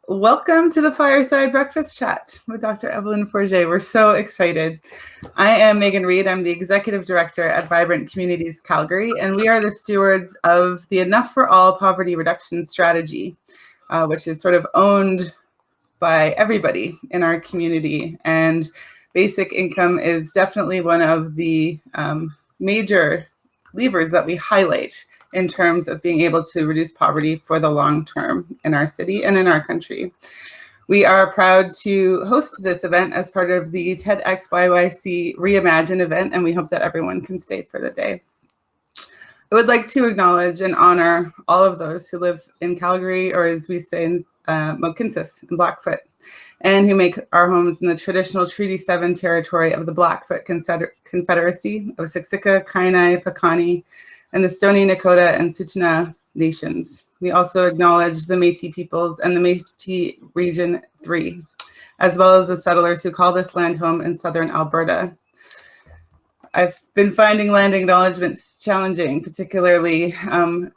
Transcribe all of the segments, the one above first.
Welcome to the Fireside Breakfast Chat with Dr. Evelyn Forget. We're so excited. I am Megan Reed. I'm the Executive Director at Vibrant Communities Calgary, and we are the stewards of the Enough for All Poverty Reduction Strategy, which is sort of owned by everybody in our community. And basic income is definitely one of the major levers that we highlight in terms of being able to reduce poverty for the long term in our city and in our country. We are proud to host this event as part of the TEDxYYC Reimagine event, and we hope that everyone can stay for the day. I would like to acknowledge and honor all of those who live in Calgary, or as we say in Mohkinstsis and Blackfoot, and who make our homes in the traditional Treaty 7 territory of the Blackfoot Confederacy of Siksika, Kainai, Piikani, and the Stoney Nakoda and Tsuut'ina nations. We also acknowledge the Métis peoples and the Métis Region 3, as well as the settlers who call this land home in southern Alberta. I've been finding land acknowledgements challenging, particularly,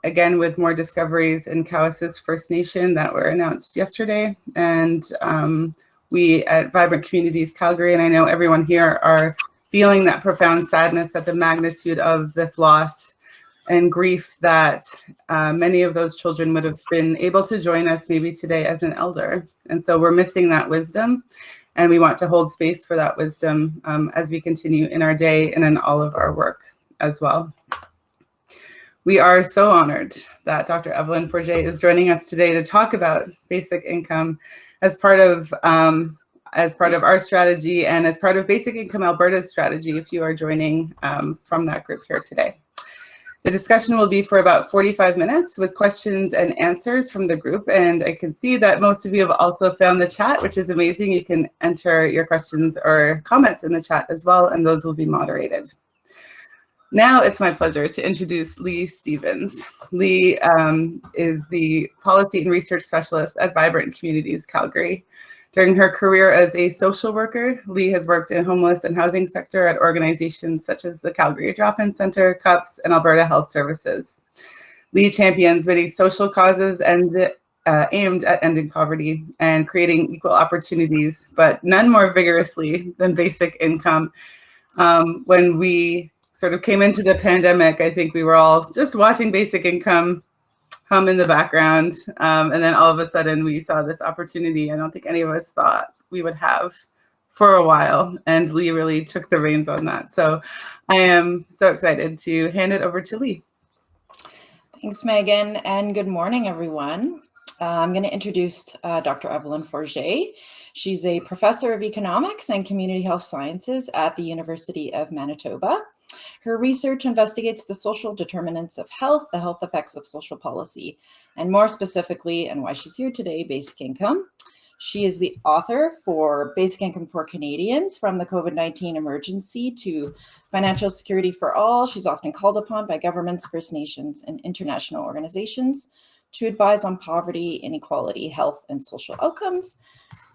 again, with more discoveries in Cowessess First Nation that were announced yesterday. And we at Vibrant Communities Calgary, and I know everyone here, are feeling that profound sadness at the magnitude of this loss and grief that many of those children would have been able to join us maybe today as an elder. And so we're missing that wisdom, and we want to hold space for that wisdom as we continue in our day and in all of our work as well. We are so honored that Dr. Evelyn Forget is joining us today to talk about basic income as part of our strategy and as part of Basic Income Alberta's strategy, if you are joining from that group here today. The discussion will be for about 45 minutes with questions and answers from the group. And I can see that most of you have also found the chat, which is amazing. You can enter your questions or comments in the chat as well, and those will be moderated. Now it's my pleasure to introduce Lee Stevens. Lee is the Policy and Research Specialist at Vibrant Communities Calgary. During her career as a social worker, Lee has worked in homeless and housing sector at organizations such as the Calgary Drop-In Center, CUPS, and Alberta Health Services. Lee champions many social causes and aimed at ending poverty and creating equal opportunities, but none more vigorously than basic income. When we sort of came into the pandemic, I think we were all just watching basic income hum in the background, and then all of a sudden we saw this opportunity I don't think any of us thought we would have for a while, and Lee really took the reins on that. So I am so excited to hand it over to Lee. Thanks, Megan, and good morning, everyone. I'm going to introduce Dr. Evelyn Forget. She's a professor of economics and community health sciences at the University of Manitoba. Her research investigates the social determinants of health, the health effects of social policy, and more specifically, and why she's here today, basic income. She is the author for Basic Income for Canadians, From the COVID-19 Emergency to Financial Security for All. She's often called upon by governments, First Nations, and international organizations to advise on poverty, inequality, health, and social outcomes.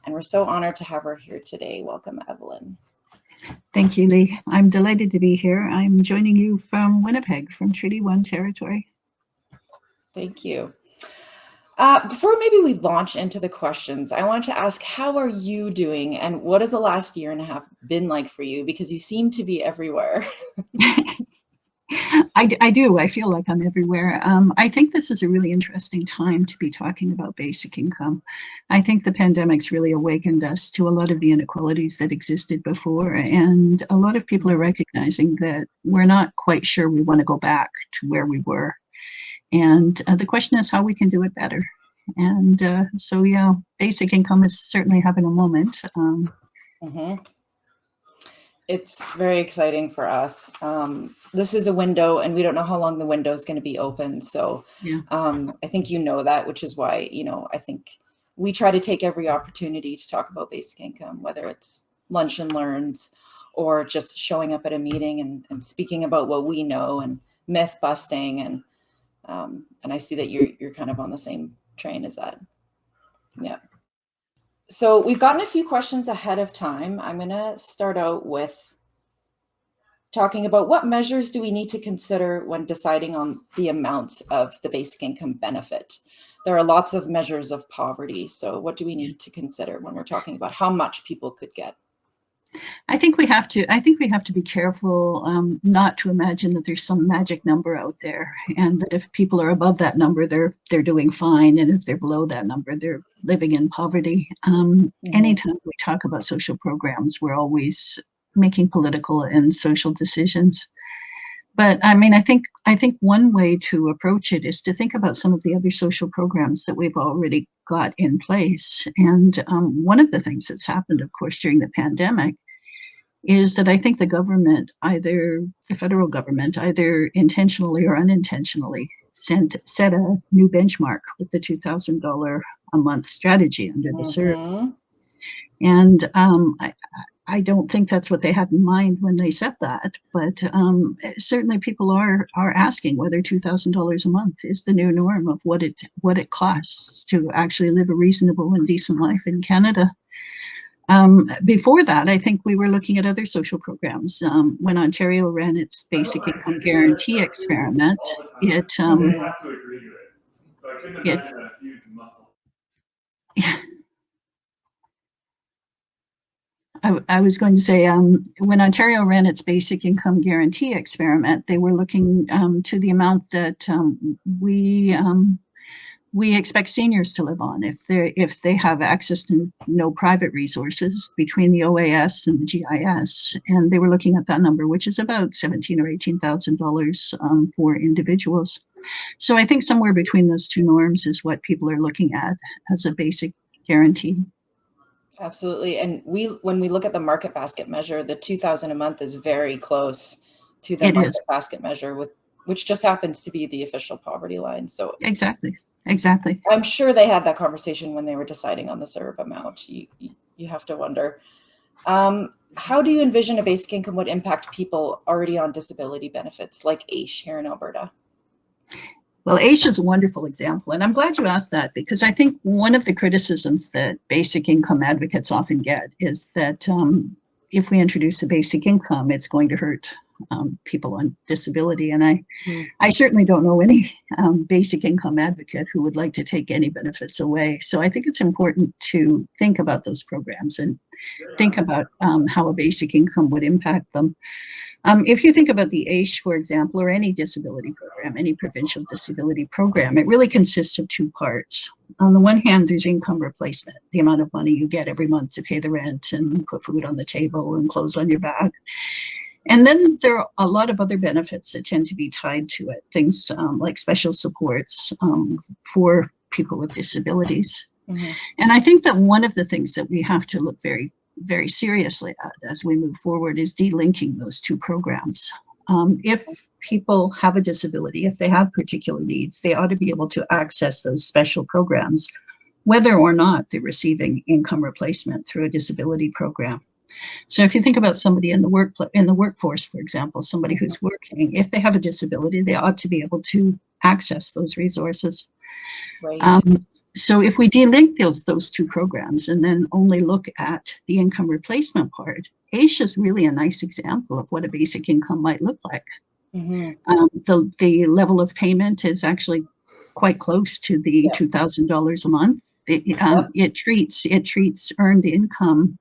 And we're so honored to have her here today. Welcome, Evelyn. Thank you, Lee. I'm delighted to be here. I'm joining you from Winnipeg, from Treaty 1 territory. Thank you. Before maybe we launch into the questions, I want to ask, how are you doing, and what has the last year and a half been like for you? Because you seem to be everywhere. I do. I feel like I'm everywhere. I think this is a really interesting time to be talking about basic income. I think the pandemic's really awakened us to a lot of the inequalities that existed before, and a lot of people are recognizing that we're not quite sure we want to go back to where we were. And the question is how we can do it better. And so, yeah, basic income is certainly having a moment. It's very exciting for us. This is a window, and we don't know how long the window is going to be open. So yeah. I think you know that, which is why, I think we try to take every opportunity to talk about basic income, whether it's lunch and learns or just showing up at a meeting and speaking about what we know and myth busting. And I see that you're kind of on the same train as that. Yeah. So we've gotten a few questions ahead of time. I'm going to start out with talking about what measures do we need to consider when deciding on the amounts of the basic income benefit. there are lots of measures of poverty. So what do we need to consider when we're talking about how much people could get? I think we have to be careful not to imagine that there's some magic number out there, and that if people are above that number, they're doing fine, and if they're below that number, they're living in poverty. Anytime we talk about social programs, we're always making political and social decisions. But I mean, I think one way to approach it is to think about some of the other social programs that we've already got in place. And one of the things that's happened, of course, during the pandemic is that I think the government, either the federal government, either intentionally or unintentionally, set a new benchmark with the $2,000 a month strategy under the CERB. And I don't think that's what they had in mind when they set that, but certainly people are asking whether $2,000 a month is the new norm of what it costs to actually live a reasonable and decent life in Canada. Before that, I think we were looking at other social programs. When Ontario ran its basic income guarantee experiment, I was going to say, when Ontario ran its basic income guarantee experiment, they were looking to the amount that we expect seniors to live on if they have access to no private resources between the OAS and the GIS, and they were looking at that number, which is about $17,000 or $18,000 for individuals. So I think somewhere between those two norms is what people are looking at as a basic guarantee. Absolutely, and when we look at the market basket measure, the $2,000 a month is very close to the market basket measure, which just happens to be the official poverty line. So Exactly. I'm sure they had that conversation when they were deciding on the CERB amount. You have to wonder. How do you envision a basic income would impact people already on disability benefits like AISH here in Alberta? Well, AISH is a wonderful example, and I'm glad you asked that, because I think one of the criticisms that basic income advocates often get is that if we introduce a basic income, it's going to hurt people on disability. And I certainly don't know any basic income advocate who would like to take any benefits away. So I think it's important to think about those programs and think about how a basic income would impact them. If you think about the AISH, for example, or any disability program, any provincial disability program, it really consists of two parts. On the one hand, there's income replacement, the amount of money you get every month to pay the rent and put food on the table and clothes on your back. And then there are a lot of other benefits that tend to be tied to it, things like special supports for people with disabilities. And I think that one of the things that we have to look very, very seriously at as we move forward is delinking those two programs. If people have a disability, if they have particular needs, they ought to be able to access those special programs, whether or not they're receiving income replacement through a disability program. So if you think about somebody in the workforce, for example, somebody who's working, if they have a disability, they ought to be able to access those resources. Right. So if we delink those two programs and then only look at the income replacement part, AISH is really a nice example of what a basic income might look like. The level of payment is actually quite close to the $2,000 a month. It treats earned income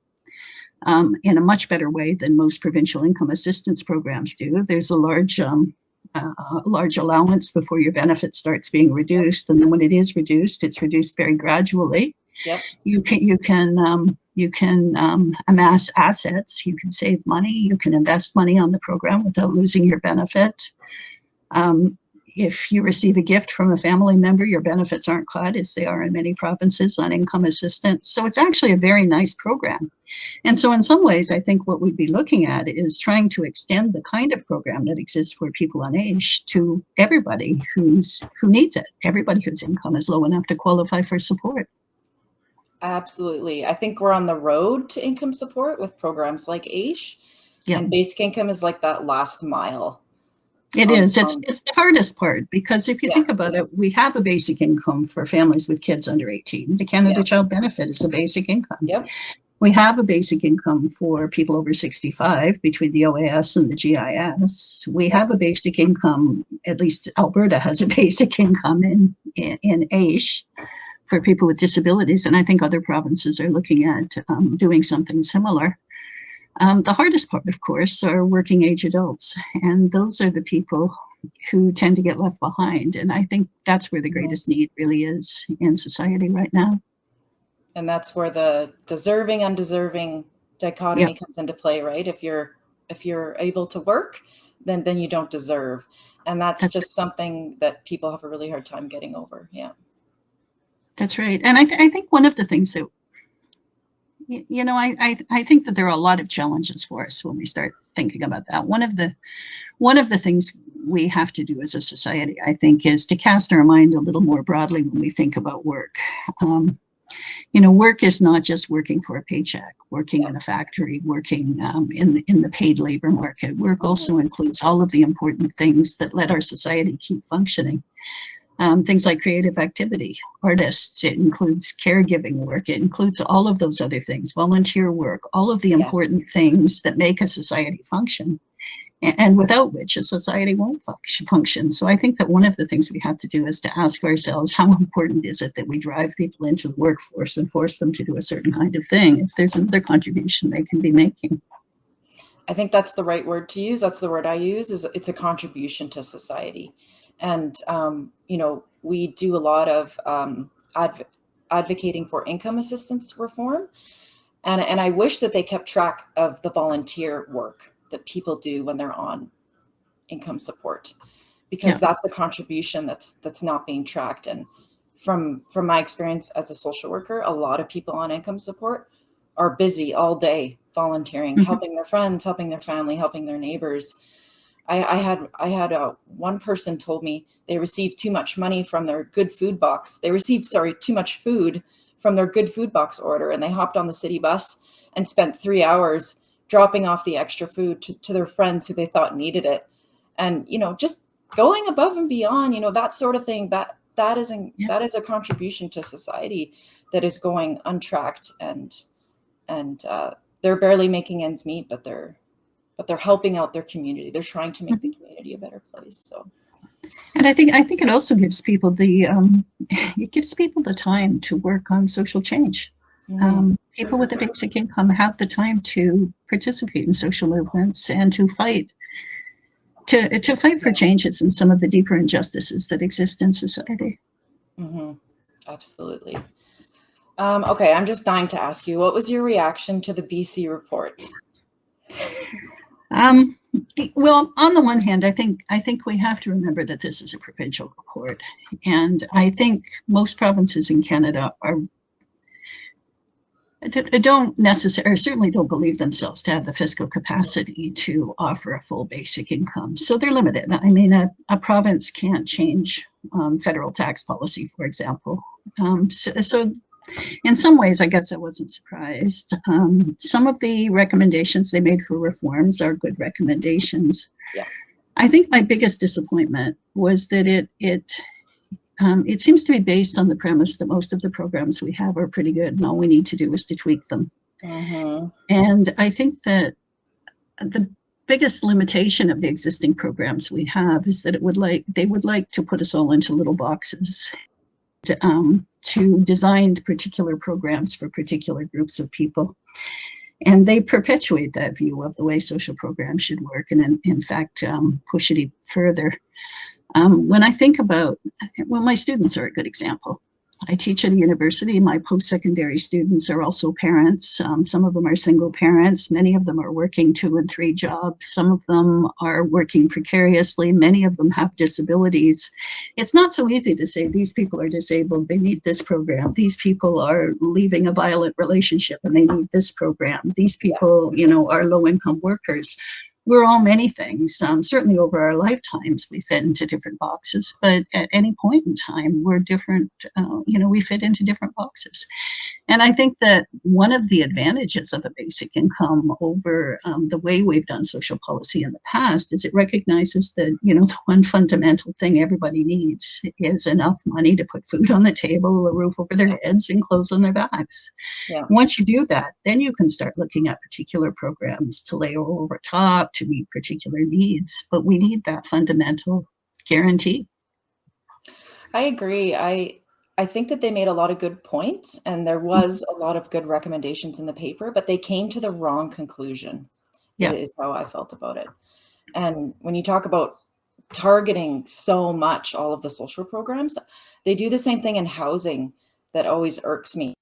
in a much better way than most provincial income assistance programs do. There's a large allowance before your benefit starts being reduced, and then when it is reduced, it's reduced very gradually. You can amass assets, you can save money, you can invest money on the program without losing your benefit. If you receive a gift from a family member, your benefits aren't cut, as they are in many provinces on income assistance. So it's actually a very nice program. And so in some ways, I think what we'd be looking at is trying to extend the kind of program that exists for people on AISH to everybody who needs it, everybody whose income is low enough to qualify for support. Absolutely. I think we're on the road to income support with programs like AISH. And basic income is like that last mile. It is. It's the hardest part, because if you think about it, we have a basic income for families with kids under 18. The Canada Child Benefit is a basic income. We have a basic income for people over 65 between the OAS and the GIS. We have a basic income, at least Alberta has a basic income in AISH for people with disabilities, and I think other provinces are looking at doing something similar. The hardest part, of course, are working age adults, and those are the people who tend to get left behind. And I think that's where the greatest need really is in society right now. And that's where the deserving, undeserving dichotomy comes into play, right? If you're able to work, then you don't deserve. And that's just something that people have a really hard time getting over. Yeah. That's right. And I think one of the things that, you know, I think that there are a lot of challenges for us when we start thinking about that. One of the things we have to do as a society, I think, is to cast our mind a little more broadly when we think about work. You know, work is not just working for a paycheck, working in a factory, working in the paid labor market. Work also includes all of the important things that let our society keep functioning. Things like creative activity, artists, it includes caregiving work, it includes all of those other things, volunteer work, all of the important things that make a society function, and without which a society won't function. So I think that one of the things we have to do is to ask ourselves, how important is it that we drive people into the workforce and force them to do a certain kind of thing if there's another contribution they can be making? I think that's the right word to use. That's the word I use, is it's a contribution to society. And, you know, we do a lot of advocating for income assistance reform. And I wish that they kept track of the volunteer work that people do when they're on income support, because that's a contribution that's not being tracked. And from my experience as a social worker, a lot of people on income support are busy all day volunteering, helping their friends, helping their family, helping their neighbors. I had one person told me they received too much money from their good food box. They received, too much food from their good food box order, and they hopped on the city bus and spent 3 hours dropping off the extra food to their friends who they thought needed it. And, you know, just going above and beyond, you know, that sort of thing, that is a contribution to society that is going untracked, and they're barely making ends meet, but they're helping out their community. They're trying to make the community a better place. So, and I think it also gives people the time to work on social change. People with a basic income have the time to participate in social movements and to fight for changes in some of the deeper injustices that exist in society. Absolutely. Okay, I'm just dying to ask you, what was your reaction to the BC report? Well, on the one hand, I think we have to remember that this is a provincial report, and I think most provinces in Canada certainly don't believe themselves to have the fiscal capacity to offer a full basic income. So they're limited. I mean, a province can't change federal tax policy, for example. So in some ways, I guess I wasn't surprised. Some of the recommendations they made for reforms are good recommendations. Yeah. I think my biggest disappointment was that it seems to be based on the premise that most of the programs we have are pretty good, and all we need to do is to tweak them. And I think that the biggest limitation of the existing programs we have is that they would like to put us all into little boxes, to design particular programs for particular groups of people. And they perpetuate that view of the way social programs should work, and in fact, push it even further. When I think about, my students are a good example. I teach at a university. My post-secondary students are also parents. Some of them are single parents. Many of them are working 2 and 3 jobs. Some of them are working precariously. Many of them have disabilities. It's not so easy to say these people are disabled, they need this program. These people are leaving a violent relationship and they need this program. These people, you know, are low-income workers. we're all many things. Certainly over our lifetimes, we fit into different boxes, but at any point in time, we're different. We fit into different boxes. And I think that one of the advantages of a basic income over the way we've done social policy in the past is it recognizes that, the one fundamental thing everybody needs is enough money to put food on the table, a roof over their heads, and clothes on their backs. Yeah. Once you do that, then you can start looking at particular programs to layer over top to meet particular needs. But we need that fundamental guarantee. I agree. I think that they made a lot of good points, and there was a lot of good recommendations in the paper, but they came to the wrong conclusion. Yeah. Is how I felt about it. And when you talk about targeting so much all of the social programs, they do the same thing in housing that always irks me.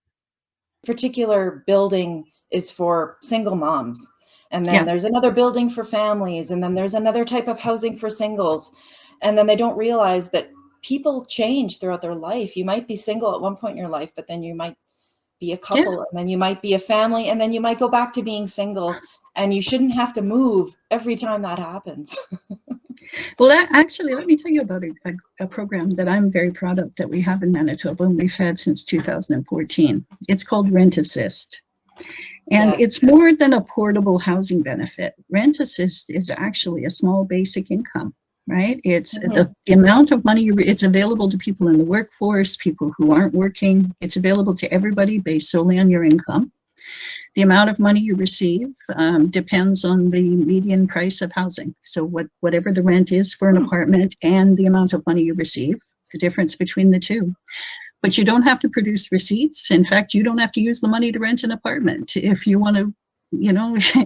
Particular building is for single moms, and then there's another building for families, and then there's another type of housing for singles, and then they don't realize that people change throughout their life. You might be single at one point in your life, but then you might be a couple, and then you might be a family, and then you might go back to being single, and you shouldn't have to move every time that happens. Well, actually, let me tell you about a program that I'm very proud of that we have in Manitoba, and we've had since 2014. It's called Rent Assist. And it's more than a portable housing benefit. Rent Assist is actually a small basic income, right? It's the amount of money it's available to people in the workforce, people who aren't working. It's available to everybody based solely on your income. The amount of money you receive depends on the median price of housing. So whatever the rent is for an apartment and the amount of money you receive, the difference between the two. But you don't have to produce receipts. In fact, you don't have to use the money to rent an apartment. If you want to,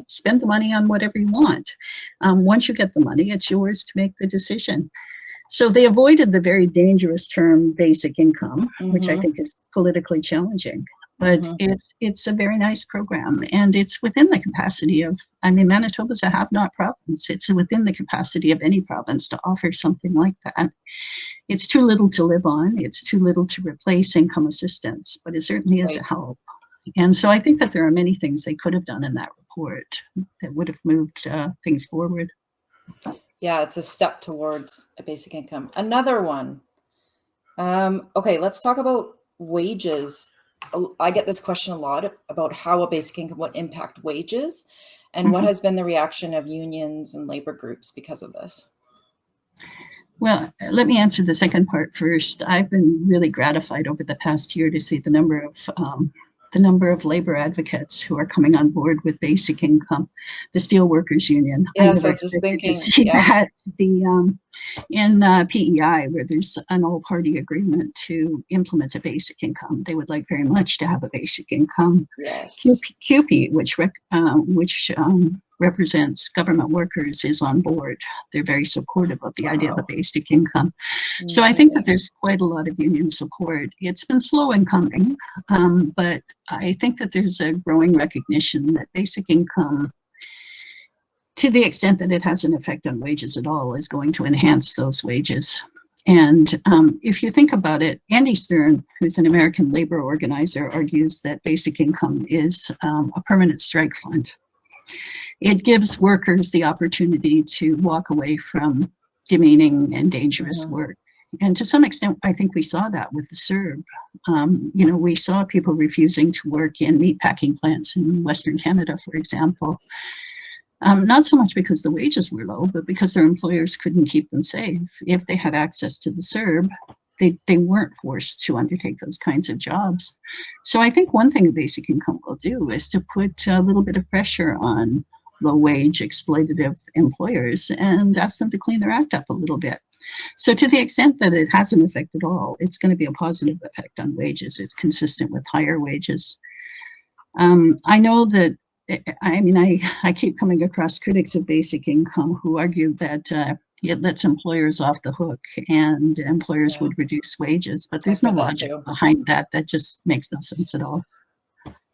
spend the money on whatever you want. Once you get the money, it's yours to make the decision. So they avoided the very dangerous term basic income, which I think is politically challenging. But it's a very nice program, and it's within the capacity of, Manitoba's a have-not province. It's within the capacity of any province to offer something like that. It's too little to live on. It's too little to replace income assistance, but it certainly is a help. And so I think that there are many things they could have done in that report that would have moved things forward. Yeah, it's a step towards a basic income. Another one. Okay, let's talk about wages. I get this question a lot about how a basic income would impact wages, and what has been the reaction of unions and labor groups because of this? Well, let me answer the second part first. I've been really gratified over the past year to see the number of labor advocates who are coming on board with basic income. The Steelworkers Union. Yes, I was just thinking. To see that in PEI, where there's an all-party agreement to implement a basic income, they would like very much to have a basic income. Yes. CUPE, which represents government workers, is on board. They're very supportive of the idea of a basic income. So I think that there's quite a lot of union support. It's been slow in coming, but I think that there's a growing recognition that basic income, to the extent that it has an effect on wages at all, is going to enhance those wages. And if you think about it, Andy Stern, who's an American labor organizer, argues that basic income is a permanent strike fund. It gives workers the opportunity to walk away from demeaning and dangerous work. And to some extent, I think we saw that with the CERB. We saw people refusing to work in meatpacking plants in Western Canada, for example. Not so much because the wages were low, but because their employers couldn't keep them safe. If they had access to the CERB, they weren't forced to undertake those kinds of jobs. So I think one thing a basic income will do is to put a little bit of pressure on low-wage exploitative employers and ask them to clean their act up a little bit. So to the extent that it has an effect at all, it's going to be a positive effect on wages. It's consistent with higher wages. I know that, I keep coming across critics of basic income who argue that it lets employers off the hook and employers would reduce wages, but there's no logic behind that. That just makes no sense at all.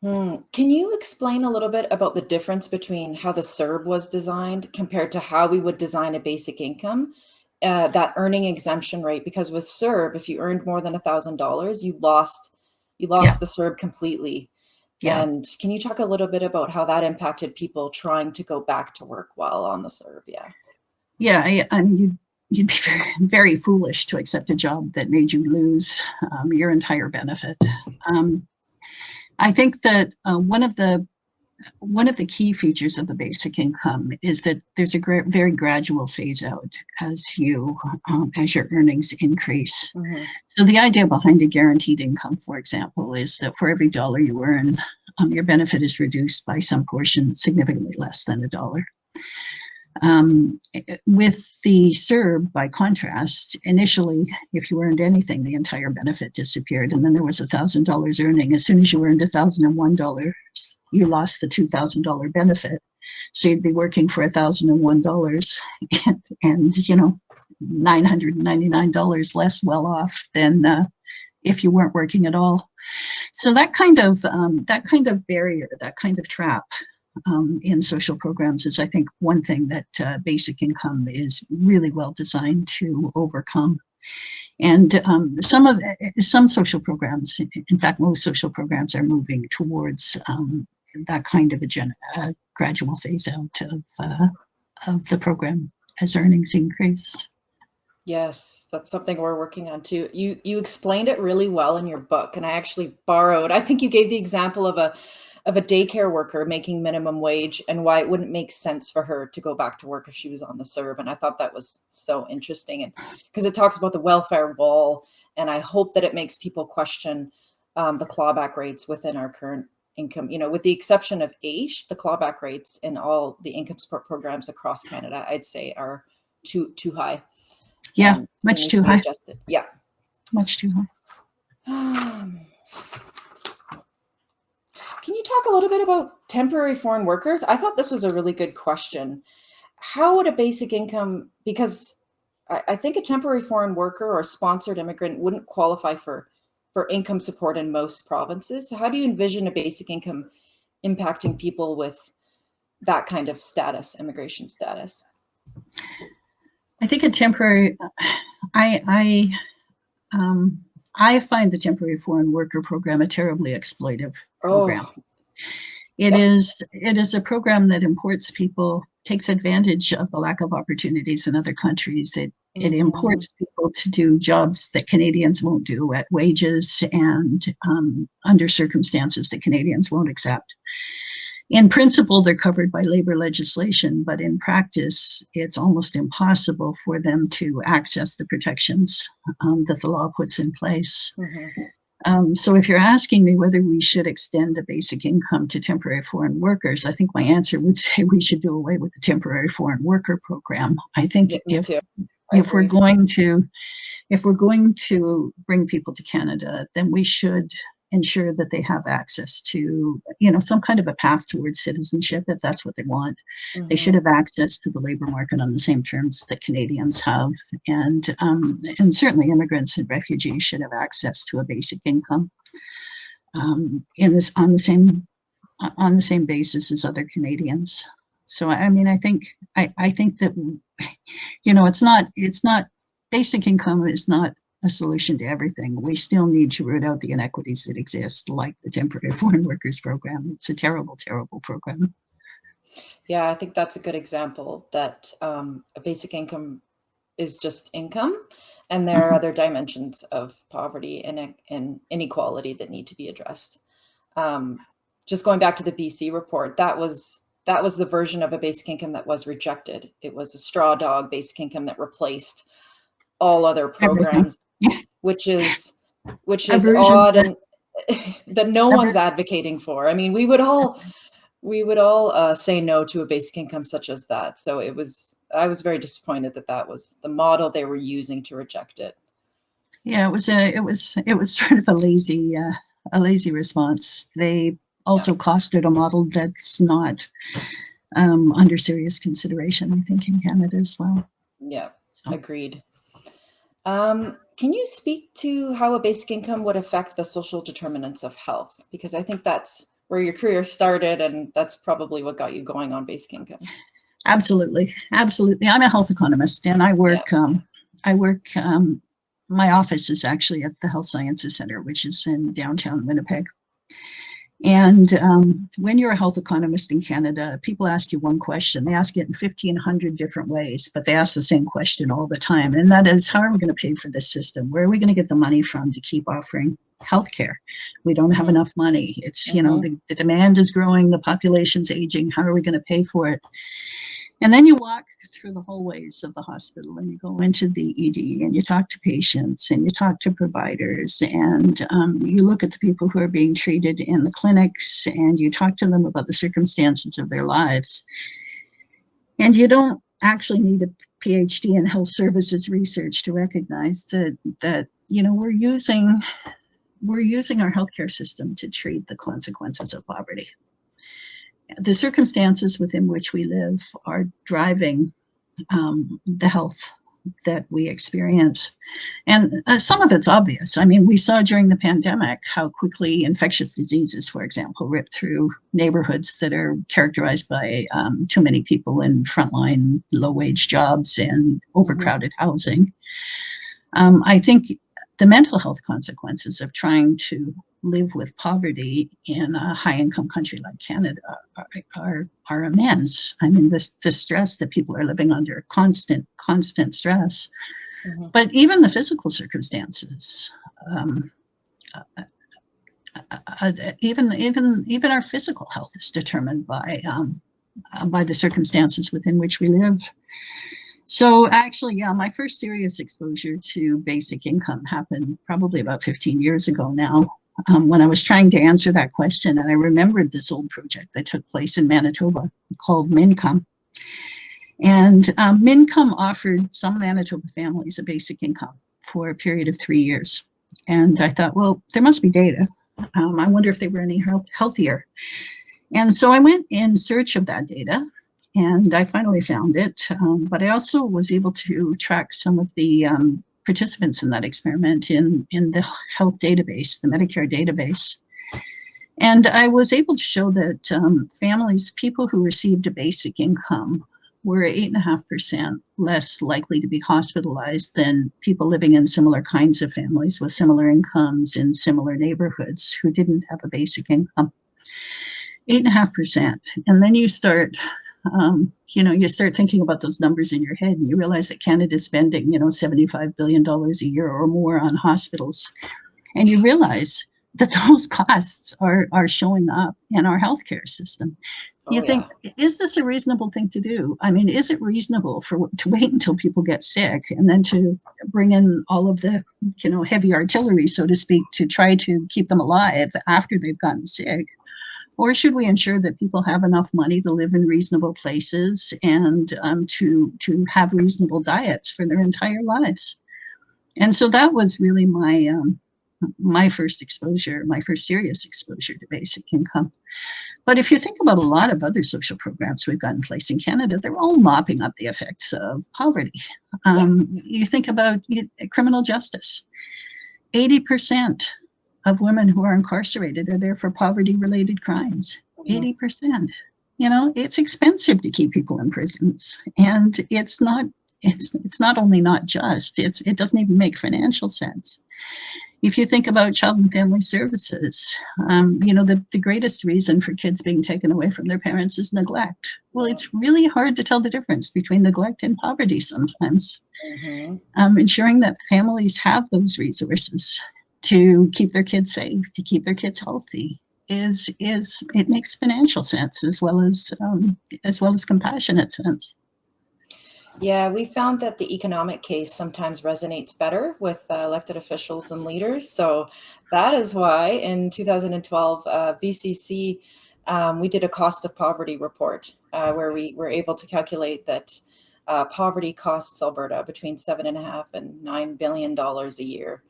Can you explain a little bit about the difference between how the CERB was designed compared to how we would design a basic income, that earning exemption rate? Because with CERB, if you earned more than $1,000, you lost the CERB completely. Yeah. And can you talk a little bit about how that impacted people trying to go back to work while on the CERB? Yeah, I mean, you'd be very, very foolish to accept a job that made you lose your entire benefit. I think that one of the key features of the basic income is that there's a very gradual phase out as your earnings increase. Mm-hmm. So the idea behind a guaranteed income, for example, is that for every dollar you earn, your benefit is reduced by some portion significantly less than a dollar. With the CERB, by contrast, initially, if you earned anything, the entire benefit disappeared, and then there was $1,000 earning. As soon as you earned $1,001, you lost the $2,000 benefit. So you'd be working for $1,001 and $999 less well off than if you weren't working at all. So that kind of barrier, that kind of trap in social programs is, I think, one thing that basic income is really well designed to overcome. And some social programs, in fact, most social programs are moving towards that kind of a gradual phase out of the program as earnings increase. Yes, that's something we're working on too. You explained it really well in your book, and I actually borrowed. I think you gave the example of a daycare worker making minimum wage and why it wouldn't make sense for her to go back to work if she was on the CERB. And I thought that was so interesting, and because it talks about the welfare wall, and I hope that it makes people question the clawback rates within our current income. With the exception of AISH, the clawback rates in all the income support programs across Canada, I'd say, are too high. Yeah, much too high. Adjusted. Yeah, much too high. Can you talk a little bit about temporary foreign workers? I thought this was a really good question. How would a basic income, because I think a temporary foreign worker or a sponsored immigrant wouldn't qualify for income support in most provinces. So how do you envision a basic income impacting people with that kind of status, immigration status? I think a temporary, I find the temporary foreign worker program a terribly exploitive program. It is a program that imports people, takes advantage of the lack of opportunities in other countries. It imports people to do jobs that Canadians won't do at wages and under circumstances that Canadians won't accept. In principle, they're covered by labor legislation, but in practice, it's almost impossible for them to access the protections that the law puts in place. So if you're asking me whether we should extend a basic income to temporary foreign workers, I think my answer would say we should do away with the temporary foreign worker program. I think if we're going to bring people to Canada, then we should ensure that they have access to, some kind of a path towards citizenship if that's what they want. They should have access to the labor market on the same terms that Canadians have, and certainly immigrants and refugees should have access to a basic income on the same basis as other Canadians. So I mean, I think that it's not basic income is not a solution to everything. We still need to root out the inequities that exist, like the temporary foreign workers program. It's a terrible, terrible program. Yeah, I think that's a good example that a basic income is just income, and there are other dimensions of poverty and inequality that need to be addressed. Just going back to the BC report, that was the version of a basic income that was rejected. It was a straw dog basic income that replaced all other programs, which is odd and that no one's advocating for. I mean, we would all say no to a basic income such as that. So I was very disappointed that was the model they were using to reject it. Yeah, it was sort of a lazy response. They also costed a model that's not under serious consideration, I think, in Canada as well. Yeah, agreed. Can you speak to how a basic income would affect the social determinants of health? Because I think that's where your career started, and that's probably what got you going on basic income. Absolutely. I'm a health economist, and I work. My office is actually at the Health Sciences Center, which is in downtown Winnipeg. And when you're a health economist in Canada, people ask you one question. They ask it in 1,500 different ways, but they ask the same question all the time. And that is, how are we going to pay for this system? Where are we going to get the money from to keep offering healthcare? We don't have enough money. It's, you know, the demand is growing, the population's aging. How are we going to pay for it? And then you walk through the hallways of the hospital and you go into the ED and you talk to patients and you talk to providers and you look at the people who are being treated in the clinics and you talk to them about the circumstances of their lives. And you don't actually need a PhD in health services research to recognize that you know, we're using our healthcare system to treat the consequences of poverty. The circumstances within which we live are driving the health that we experience. And some of it's obvious. I mean, we saw during the pandemic how quickly infectious diseases, for example, ripped through neighborhoods that are characterized by too many people in frontline low-wage jobs and overcrowded housing. I think the mental health consequences of trying to live with poverty in a high-income country like Canada are immense. I mean, the stress that people are living under, constant stress. But even the physical circumstances, even our physical health is determined by the circumstances within which we live. So actually, yeah, my first serious exposure to basic income happened probably about 15 years ago now, when I was trying to answer that question. And I remembered this old project that took place in Manitoba called MINCOME. And MINCOME offered some Manitoba families a basic income for a period of 3 years. And I thought, well, there must be data. I wonder if they were any healthier. And so I went in search of that data. And I finally found it, but I also was able to track some of the participants in that experiment in the health database, the Medicare database. And I was able to show that families, people who received a basic income, were 8.5% less likely to be hospitalized than people living in similar kinds of families with similar incomes in similar neighborhoods who didn't have a basic income. 8.5%. And then you start you start thinking about those numbers in your head and you realize that Canada's spending, $75 billion a year or more on hospitals. And you realize that those costs are showing up in our healthcare system. You think, is this a reasonable thing to do? I mean, is it reasonable to wait until people get sick and then to bring in all of the, heavy artillery, so to speak, to try to keep them alive after they've gotten sick? Or should we ensure that people have enough money to live in reasonable places and to have reasonable diets for their entire lives? And so that was really my first exposure, my first serious exposure to basic income. But if you think about a lot of other social programs we've got in place in Canada, they're all mopping up the effects of poverty. You think about criminal justice. 80% of women who are incarcerated are there for poverty-related crimes. 80%. It's expensive to keep people in prisons, and it's not only not just, it doesn't even make financial sense. If you think about child and family services, the greatest reason for kids being taken away from their parents is neglect. Well, it's really hard to tell the difference between neglect and poverty sometimes. Ensuring that families have those resources to keep their kids safe, to keep their kids healthy, it makes financial sense as well as compassionate sense. Yeah, we found that the economic case sometimes resonates better with elected officials and leaders. So that is why in 2012, VCC, we did a cost of poverty report where we were able to calculate that poverty costs Alberta between $7.5 and $9 billion a year.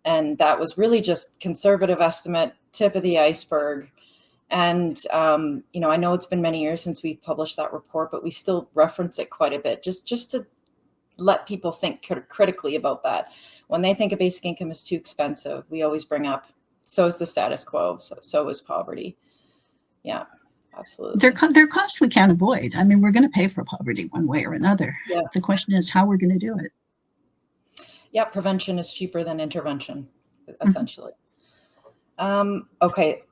And that was really just conservative estimate, tip of the iceberg. And, I know it's been many years since we've published that report, but we still reference it quite a bit, just to let people think critically about that. When they think a basic income is too expensive, we always bring up, so is the status quo, so is poverty. Yeah, absolutely. They're costs we can't avoid. I mean, we're going to pay for poverty one way or another. Yeah. The question is how we're going to do it. Yeah, prevention is cheaper than intervention, essentially. Okay.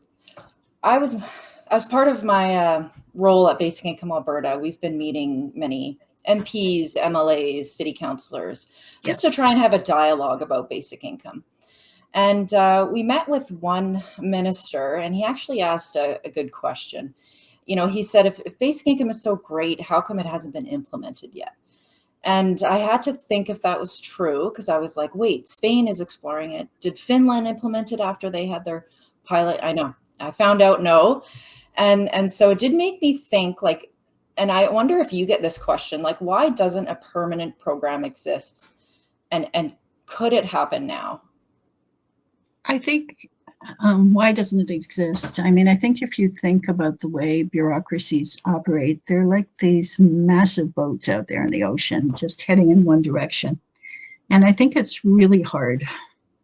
as part of my role at Basic Income Alberta, we've been meeting many MPs, MLAs, city councillors, just to try and have a dialogue about basic income. And we met with one minister, and he actually asked a good question. He said, if basic income is so great, how come it hasn't been implemented yet? And I had to think if that was true, because I was like, wait, Spain is exploring it. Did Finland implement it after they had their pilot? I know. I found out no. And so it did make me think, like, and I wonder if you get this question, like, why doesn't a permanent program exist? And could it happen now? I think, why doesn't it exist? I mean, I think if you think about the way bureaucracies operate, they're like these massive boats out there in the ocean, just heading in one direction. And I think it's really hard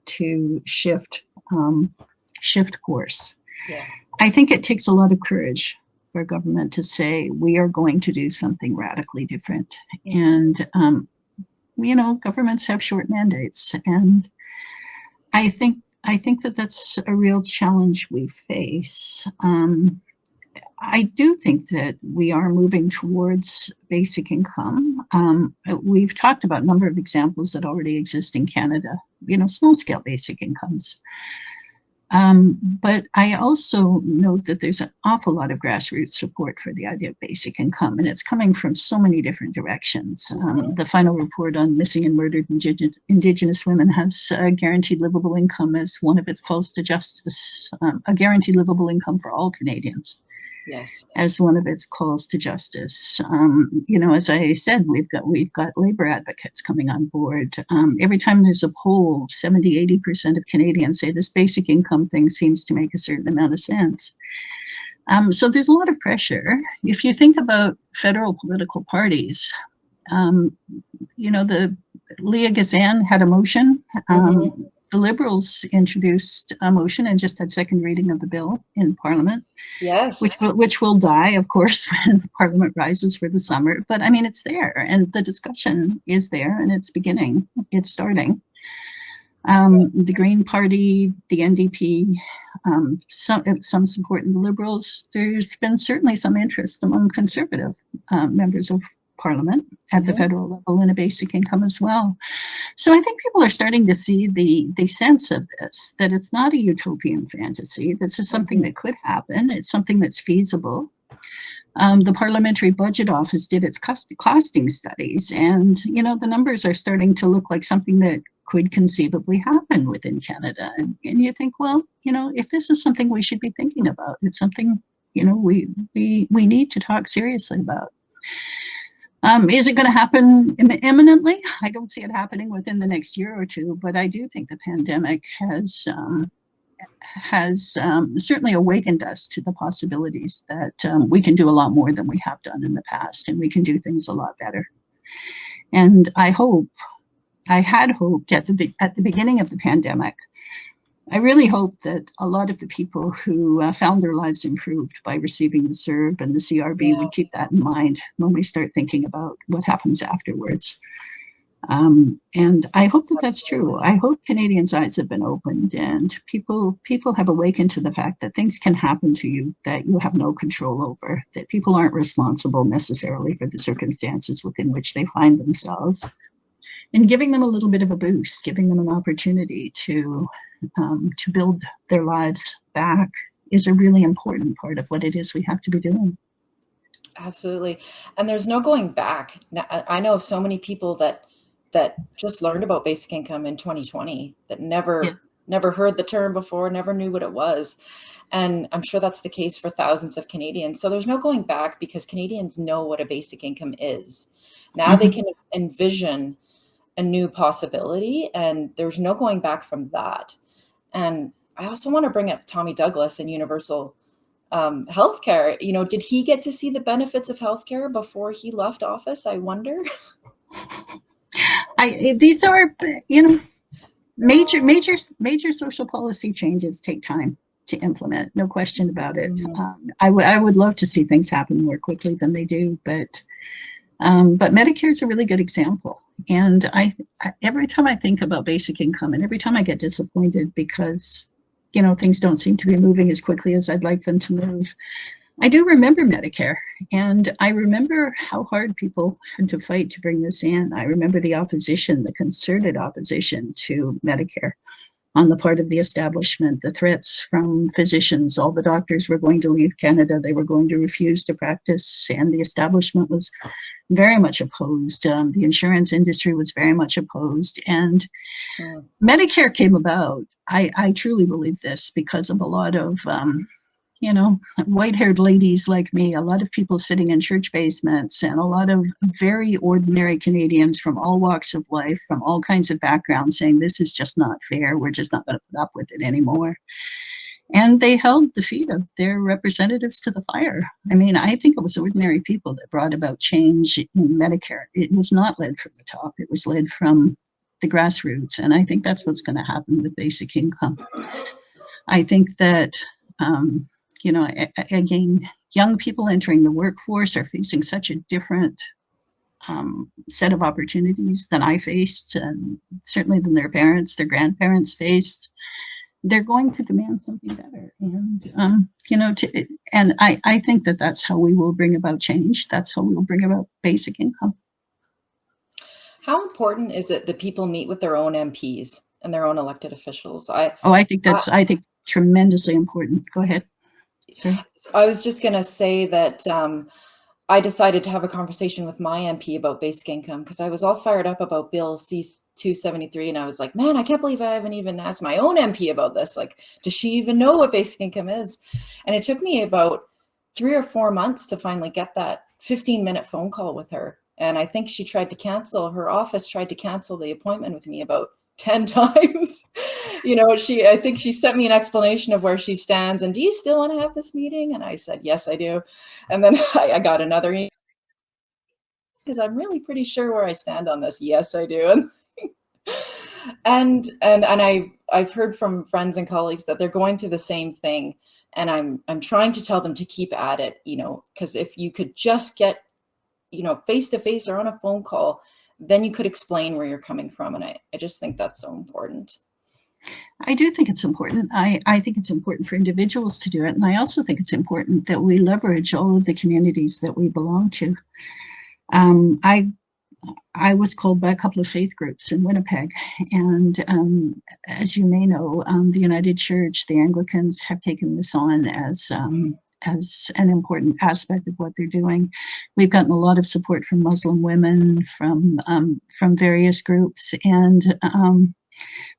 to shift course. Yeah. I think it takes a lot of courage for government to say, we are going to do something radically different. And, governments have short mandates. And I think that that's a real challenge we face. I do think that we are moving towards basic income. We've talked about a number of examples that already exist in Canada, small scale basic incomes. But I also note that there's an awful lot of grassroots support for the idea of basic income, and it's coming from so many different directions. The final report on missing and murdered Indigenous women has a guaranteed livable income as one of its calls to justice, a guaranteed livable income for all Canadians. Yes. As one of its calls to justice. As I said, we've got labor advocates coming on board. Every time there's a poll, 70-80% of Canadians say this basic income thing seems to make a certain amount of sense. So there's a lot of pressure. If you think about federal political parties, the Leah Gazan had a motion. The Liberals introduced a motion and just had second reading of the bill in Parliament. Yes. Which will die, of course, when Parliament rises for the summer. But I mean, it's there, and the discussion is there, and it's beginning. It's starting. The Green Party, the NDP, some support in the Liberals. There's been certainly some interest among Conservative members of Parliament at the federal level in a basic income as well. So I think people are starting to see the sense of this, that it's not a utopian fantasy. This is something that could happen. It's something that's feasible. The Parliamentary Budget Office did its costing studies, and the numbers are starting to look like something that could conceivably happen within Canada. And you think, well, if this is something we should be thinking about, it's something we need to talk seriously about. Is it going to happen imminently? I don't see it happening within the next year or two, but I do think the pandemic has certainly awakened us to the possibilities that we can do a lot more than we have done in the past, and we can do things a lot better. And I had hoped at the beginning of the pandemic, I really hope that a lot of the people who found their lives improved by receiving the CERB and the CRB would keep that in mind when we start thinking about what happens afterwards. And I hope that that's true. I hope Canadians' eyes have been opened, and people have awakened to the fact that things can happen to you that you have no control over, that people aren't responsible necessarily for the circumstances within which they find themselves. And giving them a little bit of a boost, giving them an opportunity to build their lives back is a really important part of what it is we have to be doing. Absolutely. And there's no going back. Now, I know of so many people that just learned about basic income in 2020 that never heard the term before, never knew what it was. And I'm sure that's the case for thousands of Canadians. So there's no going back, because Canadians know what a basic income is. Now they can envision a new possibility, and there's no going back from that. And I also want to bring up Tommy Douglas and universal healthcare. Did he get to see the benefits of healthcare before he left office? I wonder. These are, major social policy changes take time to implement. No question about it. I would love to see things happen more quickly than they do, but Medicare is a really good example. And I every time I think about basic income, and every time I get disappointed because things don't seem to be moving as quickly as I'd like them to move. I do remember Medicare, and I remember how hard people had to fight to bring this in. I remember the opposition, the concerted opposition to Medicare on the part of the establishment, the threats from physicians. All the doctors were going to leave Canada. They were going to refuse to practice, and the establishment was very much opposed. The insurance industry was very much opposed, and Medicare came about. I truly believe this because of a lot of white-haired ladies like me, a lot of people sitting in church basements, and a lot of very ordinary Canadians from all walks of life, from all kinds of backgrounds, saying this is just not fair. We're just not going to put up with it anymore. And they held the feet of their representatives to the fire. I mean, I think it was ordinary people that brought about change in Medicare. It was not led from the top. It was led from the grassroots. And I think that's what's going to happen with basic income. I think that, again, young people entering the workforce are facing such a different set of opportunities than I faced, and certainly than their parents, their grandparents faced. They're going to demand something better. And, I think that that's how we will bring about change. That's how we will bring about basic income. How important is it that people meet with their own MPs and their own elected officials? I think tremendously important. Go ahead. Sorry. I was just going to say that I decided to have a conversation with my MP about basic income because I was all fired up about Bill C-273, and I was like, man, I can't believe I haven't even asked my own MP about this. Like, does she even know what basic income is? And it took me about 3 or 4 months to finally get that 15-minute phone call with her. And I think her office tried to cancel the appointment with me about 10 times. I think she sent me an explanation of where she stands and, do you still want to have this meeting? And I said, yes, I do. And then I got another email because I'm really pretty sure where I stand on this. Yes, I do. And I've heard from friends and colleagues that they're going through the same thing. And I'm trying to tell them to keep at it, because if you could just get, face to face or on a phone call, then you could explain where you're coming from. And I just think that's so important. I do think it's important. I think it's important for individuals to do it. And I also think it's important that we leverage all of the communities that we belong to. I was called by a couple of faith groups in Winnipeg. And as you may know, the United Church, the Anglicans have taken this on as an important aspect of what they're doing. We've gotten a lot of support from Muslim women, from various groups, and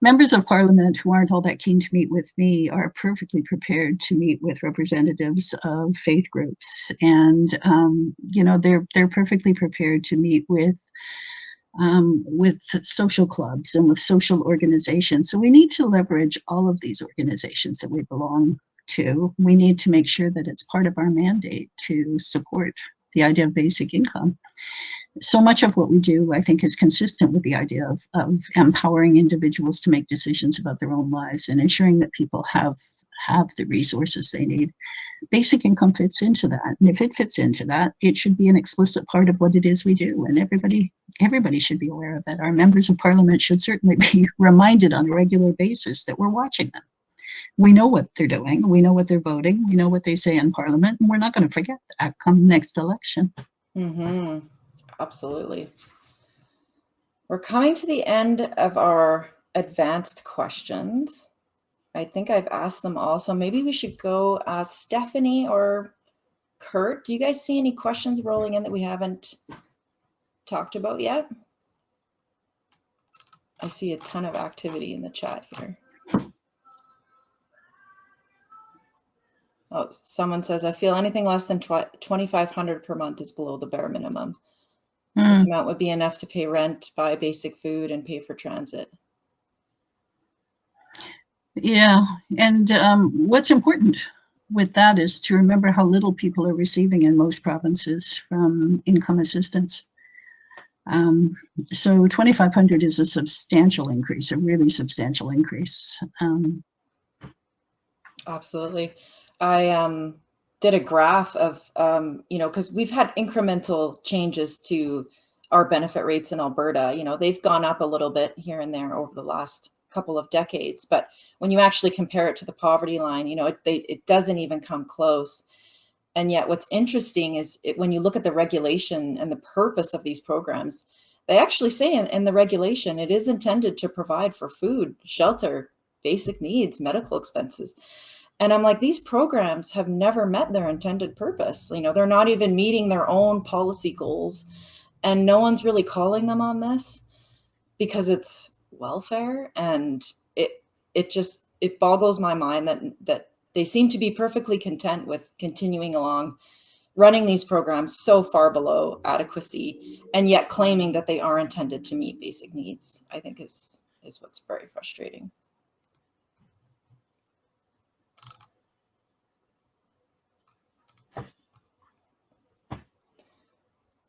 members of Parliament who aren't all that keen to meet with me are perfectly prepared to meet with representatives of faith groups, and they're perfectly prepared to meet with social clubs and with social organizations. So we need to leverage all of these organizations that we belong to. We need to make sure that it's part of our mandate to support the idea of basic income. So much of what we do, I think, is consistent with the idea of empowering individuals to make decisions about their own lives and ensuring that people have the resources they need. Basic income fits into that. And if it fits into that, it should be an explicit part of what it is we do. And everybody should be aware of that. Our members of Parliament should certainly be reminded on a regular basis that we're watching them. We know what they're doing. We know what they're voting. We know what they say in Parliament. And we're not going to forget that come the next election. Mm-hmm. Absolutely. We're coming to the end of our advanced questions. I think I've asked them all. So maybe we should go ask Stephanie or Kurt. Do you guys see any questions rolling in that we haven't talked about yet? I see a ton of activity in the chat here. Oh, someone says, I feel anything less than $2,500 per month is below the bare minimum. This amount would be enough to pay rent, buy basic food, and pay for transit. Yeah, and what's important with that is to remember how little people are receiving in most provinces from income assistance. So $2,500 is a substantial increase, a really substantial increase. Absolutely. I did a graph of, because we've had incremental changes to our benefit rates in Alberta. They've gone up a little bit here and there over the last couple of decades. But when you actually compare it to the poverty line, it doesn't even come close. And yet what's interesting is when you look at the regulation and the purpose of these programs, they actually say in the regulation, it is intended to provide for food, shelter, basic needs, medical expenses. And I'm like, these programs have never met their intended purpose. They're not even meeting their own policy goals. And no one's really calling them on this because it's welfare. And it boggles my mind that they seem to be perfectly content with continuing along, running these programs so far below adequacy, and yet claiming that they are intended to meet basic needs, I think is what's very frustrating.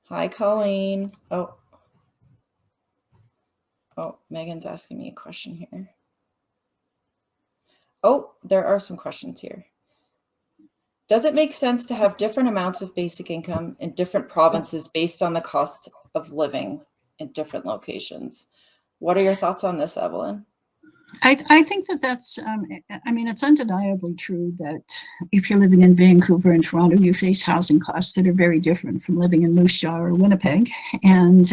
Hi, Colleen. Oh, Megan's asking me a question here. Oh, there are some questions here. Does it make sense to have different amounts of basic income in different provinces based on the cost of living in different locations? What are your thoughts on this, Evelyn? I think that's, it's undeniably true that if you're living in Vancouver and Toronto, you face housing costs that are very different from living in Moose Jaw or Winnipeg. And,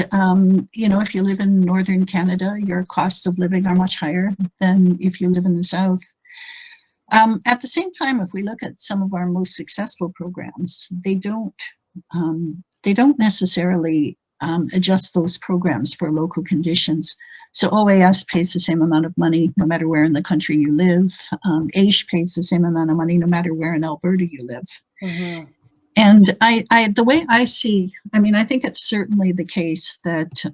if you live in Northern Canada, your costs of living are much higher than if you live in the South. At the same time, if we look at some of our most successful programs, they don't necessarily adjust those programs for local conditions. So OAS pays the same amount of money no matter where in the country you live. AISH pays the same amount of money no matter where in Alberta you live. Mm-hmm. And the way I see, I think it's certainly the case that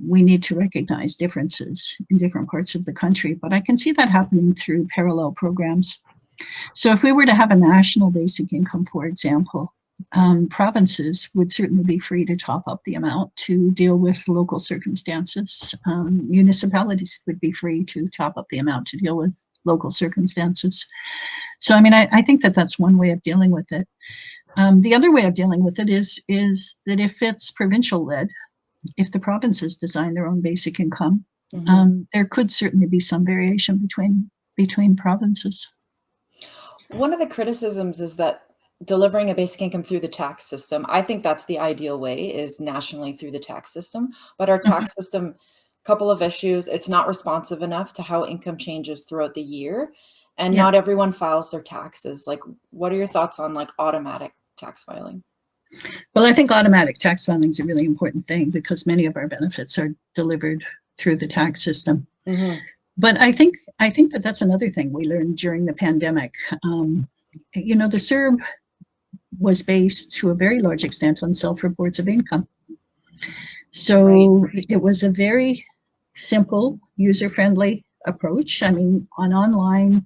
we need to recognize differences in different parts of the country, but I can see that happening through parallel programs. So if we were to have a national basic income, for example, provinces would certainly be free to top up the amount to deal with local circumstances. Municipalities would be free to top up the amount to deal with local circumstances. So, I think that that's one way of dealing with it. The other way of dealing with it is that if it's provincial led, if the provinces design their own basic income, mm-hmm. There could certainly be some variation between provinces. One of the criticisms is that delivering a basic income through the tax system, I think that's the ideal way, is nationally through the tax system. But our tax mm-hmm. system, couple of issues, it's not responsive enough to how income changes throughout the year. And not everyone files their taxes. Like, what are your thoughts on automatic tax filing? Well, I think automatic tax filing is a really important thing because many of our benefits are delivered through the tax system. Mm-hmm. But I think that that's another thing we learned during the pandemic. The CERB was based to a very large extent on self-reports of income. So It was a very simple, user-friendly approach. An online,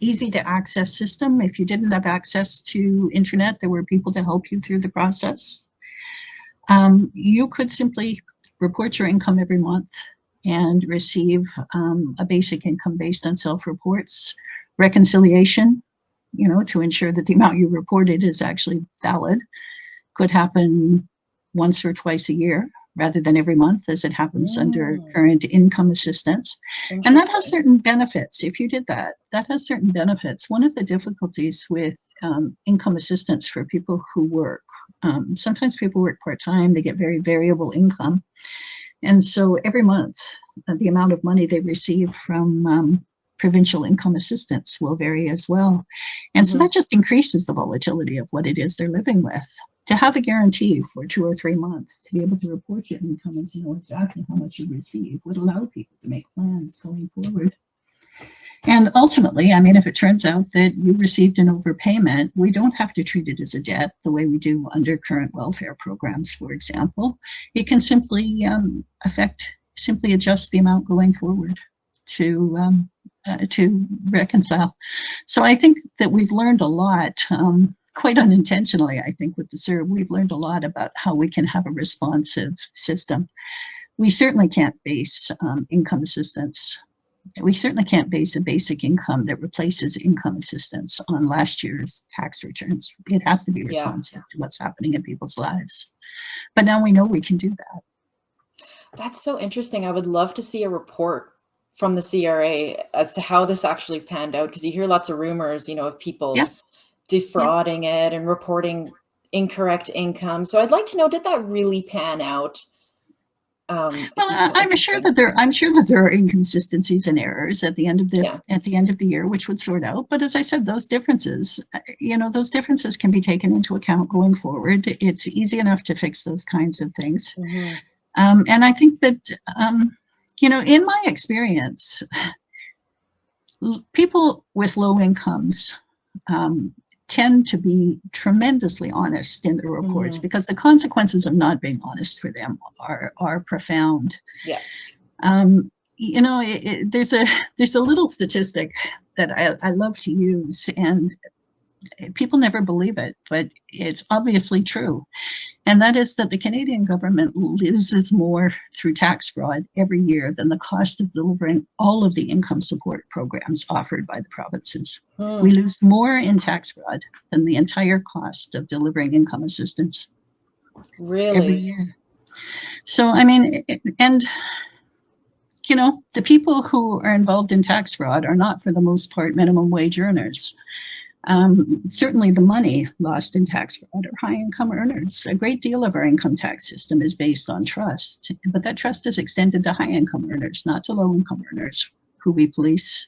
easy to access system. If you didn't have access to internet, there were people to help you through the process. You could simply report your income every month and receive a basic income based on self-reports. Reconciliation, to ensure that the amount you reported is actually valid, could happen once or twice a year rather than every month as it happens under current income assistance. And that has certain benefits. If you did that, that has certain benefits. One of the difficulties with income assistance for people who work, sometimes people work part-time, they get very variable income. And so every month, the amount of money they receive from provincial income assistance will vary as well. And so that just increases the volatility of what it is they're living with. To have a guarantee for 2 or 3 months, to be able to report your income and to know exactly how much you receive would allow people to make plans going forward. And ultimately, if it turns out that you received an overpayment, we don't have to treat it as a debt the way we do under current welfare programs, for example. It can simply adjust the amount going forward to reconcile. So I think that we've learned a lot, quite unintentionally, I think, with the CERB. We've learned a lot about how we can have a responsive system. We certainly can't base income assistance. We certainly can't base a basic income that replaces income assistance on last year's tax returns. It has to be responsive to what's happening in people's lives. But now we know we can do that. That's so interesting. I would love to see a report from the CRA as to how this actually panned out? Because you hear lots of rumors, of people defrauding it and reporting incorrect income. So I'd like to know, did that really pan out? Well, I'm sure that there are inconsistencies and errors at the end of the year, which would sort out. But as I said, those differences can be taken into account going forward. It's easy enough to fix those kinds of things. Mm-hmm. And I think that in my experience, people with low incomes tend to be tremendously honest in their reports, because the consequences of not being honest for them are profound. Yeah. There's a little statistic that I love to use, and people never believe it, but it's obviously true. And that is that the Canadian government loses more through tax fraud every year than the cost of delivering all of the income support programs offered by the provinces. We lose more in tax fraud than the entire cost of delivering income assistance. Really? Every year. So, the people who are involved in tax fraud are not, for the most part, minimum wage earners. Certainly the money lost in tax fraud are high income earners. A great deal of our income tax system is based on trust, but that trust is extended to high income earners, not to low income earners, who we police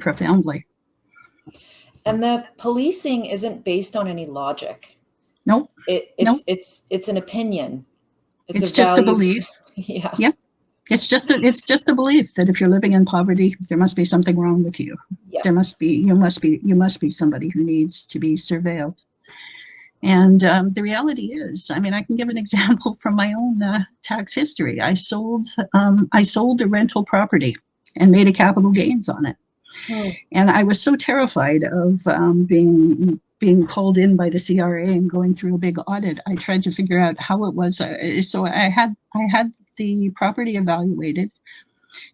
profoundly. And the policing isn't based on any logic. Nope. It's an opinion. It's just a belief. Yeah. Yep. It's just a belief that if you're living in poverty, there must be something wrong with you. Yeah. You must be somebody who needs to be surveilled. And the reality is, I can give an example from my own tax history. I sold a rental property and made a capital gains on it. And I was so terrified of being called in by the CRA and going through a big audit. I tried to figure out how it was. So I had the property evaluated,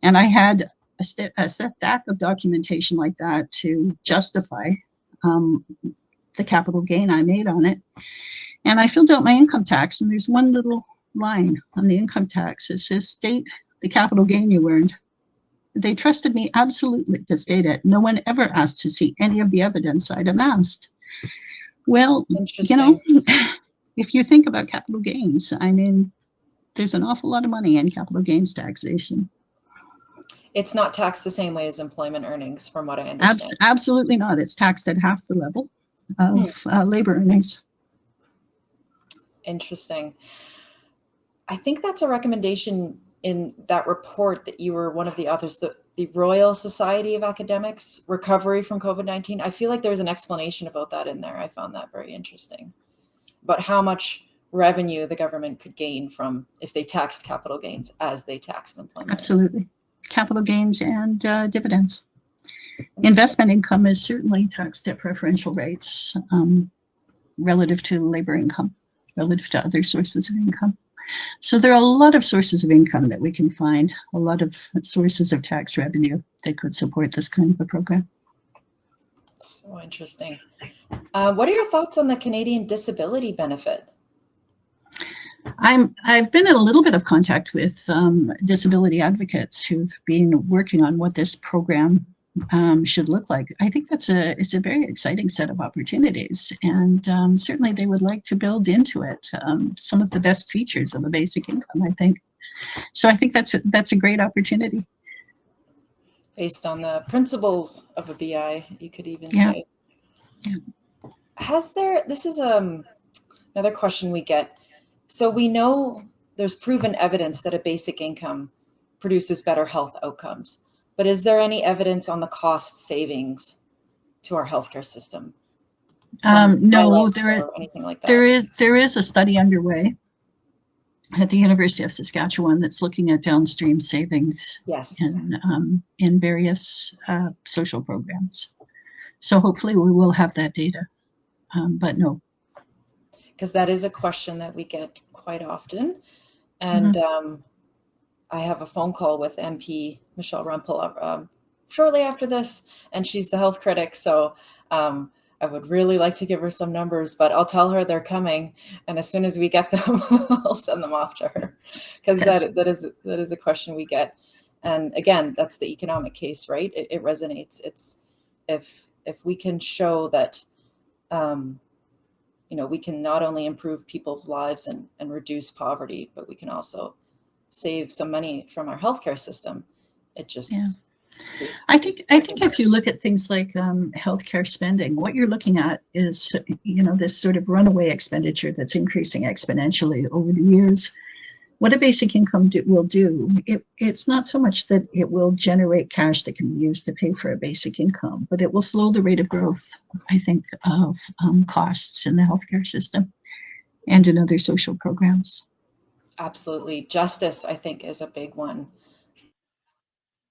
and I had a stack of documentation like that to justify the capital gain I made on it. And I filled out my income tax, and there's one little line on the income tax. It says, state the capital gain you earned. They trusted me absolutely to state it. No one ever asked to see any of the evidence I'd amassed. Well, if you think about capital gains, there's an awful lot of money in capital gains taxation. It's not taxed the same way as employment earnings, from what I understand. Absolutely not. It's taxed at half the level of labor earnings. Interesting. I think that's a recommendation in that report that you were one of the authors, the Royal Society of Academics, Recovery from COVID-19. I feel like there's an explanation about that in there. I found that very interesting. But how much revenue the government could gain from if they taxed capital gains as they taxed employment. Absolutely. Capital gains and dividends. Investment income is certainly taxed at preferential rates relative to labor income, relative to other sources of income. So there are a lot of sources of income that we can find, a lot of sources of tax revenue that could support this kind of a program. So interesting. What are your thoughts on the Canadian disability benefit? I've been in a little bit of contact with disability advocates who've been working on what this program should look like. I think it's a very exciting set of opportunities, and certainly they would like to build into it some of the best features of a basic income, I think. So I think that's a great opportunity. Based on the principles of a BI, you could even say. Yeah. This is another question we get. So we know there's proven evidence that a basic income produces better health outcomes, but is there any evidence on the cost savings to our healthcare system? No, anything like that. There is a study underway at the University of Saskatchewan that's looking at downstream savings in various social programs. So hopefully we will have that data, but no. Because that is a question that we get quite often. And I have a phone call with MP Michelle Rumpel shortly after this, and she's the health critic. So I would really like to give her some numbers, but I'll tell her they're coming. And as soon as we get them, I'll send them off to her, because that is a question we get. And again, that's the economic case, right? It resonates. It's if we can show that, we can not only improve people's lives and reduce poverty, but we can also save some money from our healthcare system. It just I think if you look at things like healthcare spending, what you're looking at is, this sort of runaway expenditure that's increasing exponentially over the years. What a basic income will do, it's not so much that it will generate cash that can be used to pay for a basic income, but it will slow the rate of growth, I think, of costs in the healthcare system and in other social programs. Absolutely. Justice, I think, is a big one.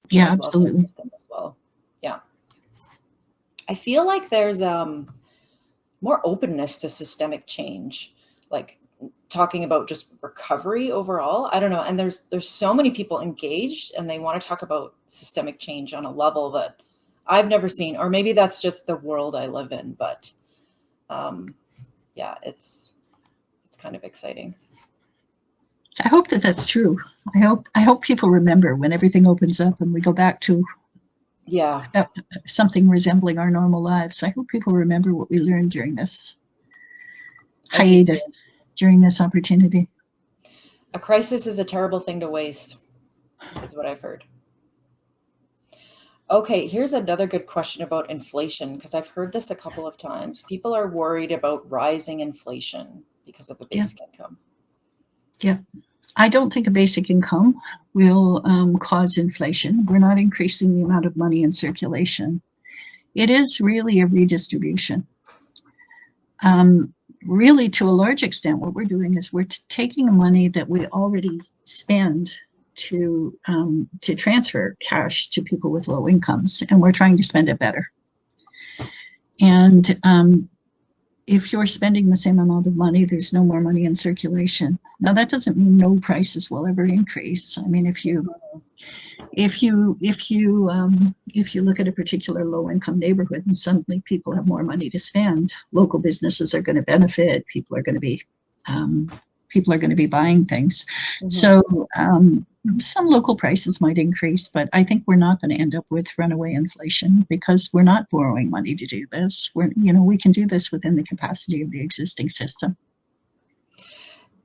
Yeah, absolutely. System as well. Yeah. I feel like there's more openness to systemic change, like talking about just recovery overall. I don't know. And there's so many people engaged, and they want to talk about systemic change on a level that I've never seen, or maybe that's just the world I live in. But yeah, it's kind of exciting. I hope that that's true. I hope people remember when everything opens up and we go back to something resembling our normal lives. I hope people remember what we learned during this hiatus, during this opportunity. A crisis is a terrible thing to waste, is what I've heard. Okay, here's another good question about inflation, because I've heard this a couple of times. People are worried about rising inflation because of a basic income. Yeah. I don't think a basic income will cause inflation. We're not increasing the amount of money in circulation. It is really a redistribution. Really, to a large extent, what we're doing is we're taking money that we already spend to transfer cash to people with low incomes, and we're trying to spend it better. And if you're spending the same amount of money, there's no more money in circulation. Now, that doesn't mean no prices will ever increase. I mean, if you look at a particular low-income neighborhood and suddenly people have more money to spend, local businesses are going to benefit. People are going to be buying things. Mm-hmm. So some local prices might increase, but I think we're not going to end up with runaway inflation because we're not borrowing money to do this. We can do this within the capacity of the existing system.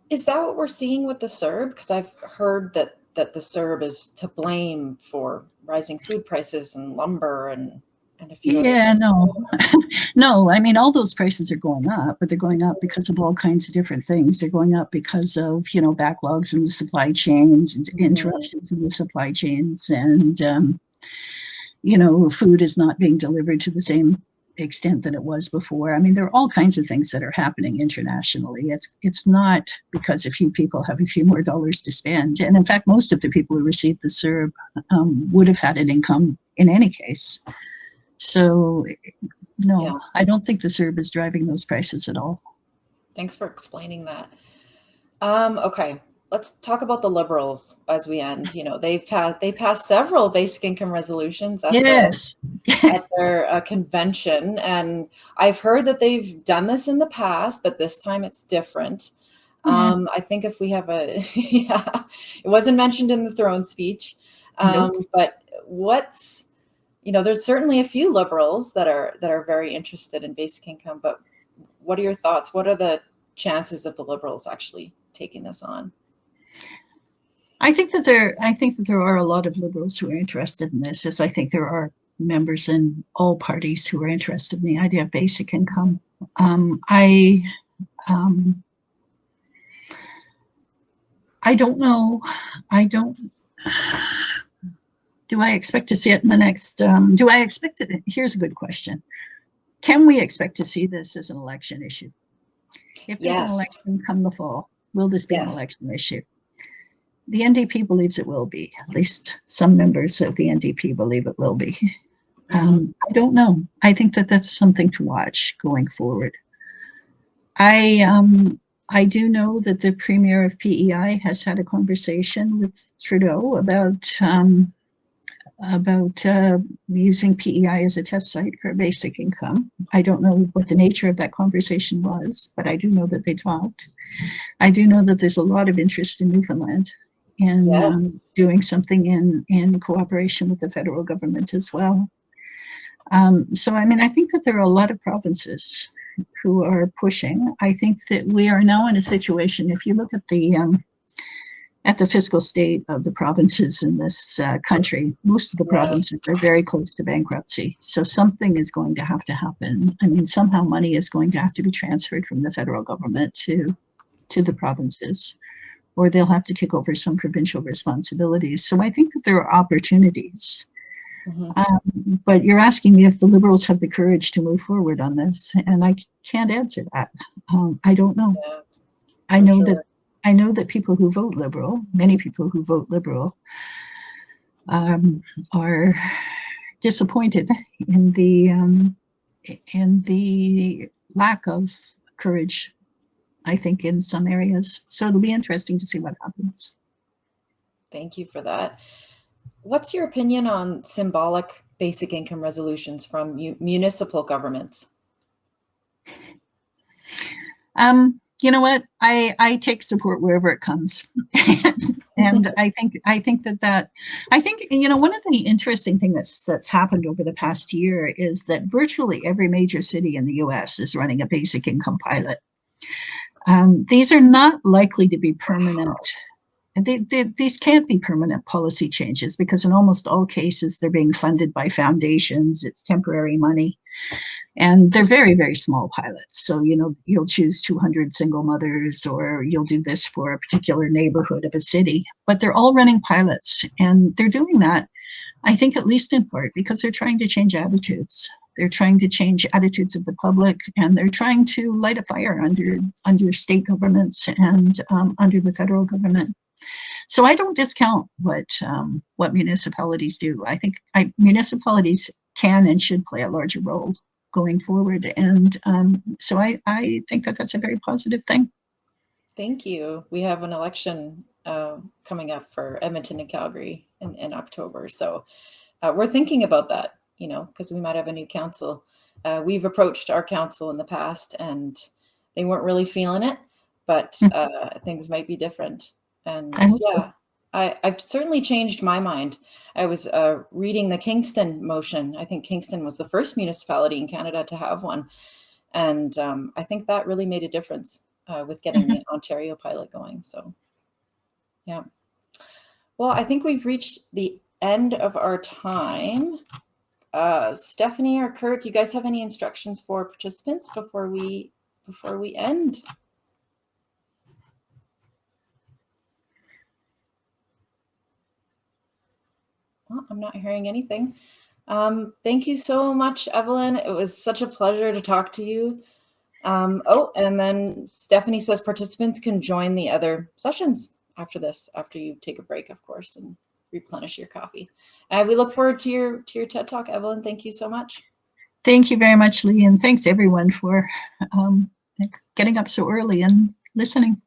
Is that what we're seeing with the CERB? Because I've heard that the CERB is to blame for rising food prices and lumber and a few No, I mean, all those prices are going up, but they're going up because of all kinds of different things. They're going up because of, backlogs in the supply chains and interruptions in the supply chains, and, food is not being delivered to the same extent that it was before. I mean, there are all kinds of things that are happening internationally. It's not because a few people have a few more dollars to spend. And in fact, most of the people who received the CERB would have had an income in any case. So, no, I don't think the CERB is driving those prices at all. Thanks for explaining that. Okay, let's talk about the Liberals as we end. They passed several basic income resolutions at their convention, and I've heard that they've done this in the past, but this time it's different. I think if we have it wasn't mentioned in the throne speech, but what's there's certainly a few Liberals that are very interested in basic income, but what are your thoughts? What are the chances of the Liberals actually taking this on? I think that there are a lot of Liberals who are interested in this, as I think there are members in all parties who are interested in the idea of basic income. I don't know. Do I expect to see it in the next, here's a good question. Can we expect to see this as an election issue? If there's an election come the fall, will this be an election issue? The NDP believes it will be. At least some members of the NDP believe it will be. I don't know. I think that that's something to watch going forward. I do know that the Premier of PEI has had a conversation with Trudeau about using PEI as a test site for basic income. I don't know what the nature of that conversation was, but I do know that they talked. I do know that there's a lot of interest in Newfoundland in Yes. doing something in cooperation with the federal government as well. So, I mean, I think that there are a lot of provinces who are pushing. I think that we are now in a situation, if you look at the fiscal state of the provinces in this country, most of the provinces are very close to bankruptcy. So something is going to have to happen. I mean, somehow money is going to have to be transferred from the federal government to the provinces, or they'll have to take over some provincial responsibilities. So I think that there are opportunities. But you're asking me if the Liberals have the courage to move forward on this, and I can't answer that. I don't know. Yeah, I know that people who vote Liberal, many people who vote Liberal, are disappointed in the lack of courage, I think, in some areas. So it'll be interesting to see what happens. Thank you for that. What's your opinion on symbolic basic income resolutions from municipal governments? You know what? I take support wherever it comes, and I think one of the interesting things that's happened over the past year is that virtually every major city in the U.S. is running a basic income pilot. These are not likely to be permanent. These can't be permanent policy changes because in almost all cases they're being funded by foundations. It's temporary money. And they're very, very small pilots. So, you'll choose 200 single mothers, or you'll do this for a particular neighborhood of a city. But they're all running pilots. And they're doing that, I think, at least in part, because they're trying to change attitudes. They're trying to change attitudes of the public, and they're trying to light a fire under state governments and under the federal government. So I don't discount what municipalities do. I think municipalities can and should play a larger role going forward. And so I think that that's a very positive thing. Thank you. We have an election coming up for Edmonton and Calgary in October. So we're thinking about that, because we might have a new council. We've approached our council in the past and they weren't really feeling it, but things might be different. And yeah, I've certainly changed my mind. I was reading the Kingston motion. I think Kingston was the first municipality in Canada to have one. And I think that really made a difference with getting the Ontario pilot going. So, yeah. Well, I think we've reached the end of our time. Stephanie or Kurt, do you guys have any instructions for participants before we end? Well, I'm not hearing anything. Thank you so much, Evelyn. It was such a pleasure to talk to you. And then Stephanie says participants can join the other sessions after this, after you take a break, of course, and replenish your coffee. We look forward to your TED Talk, Evelyn. Thank you so much. Thank you very much, Lee, and thanks everyone for getting up so early and listening.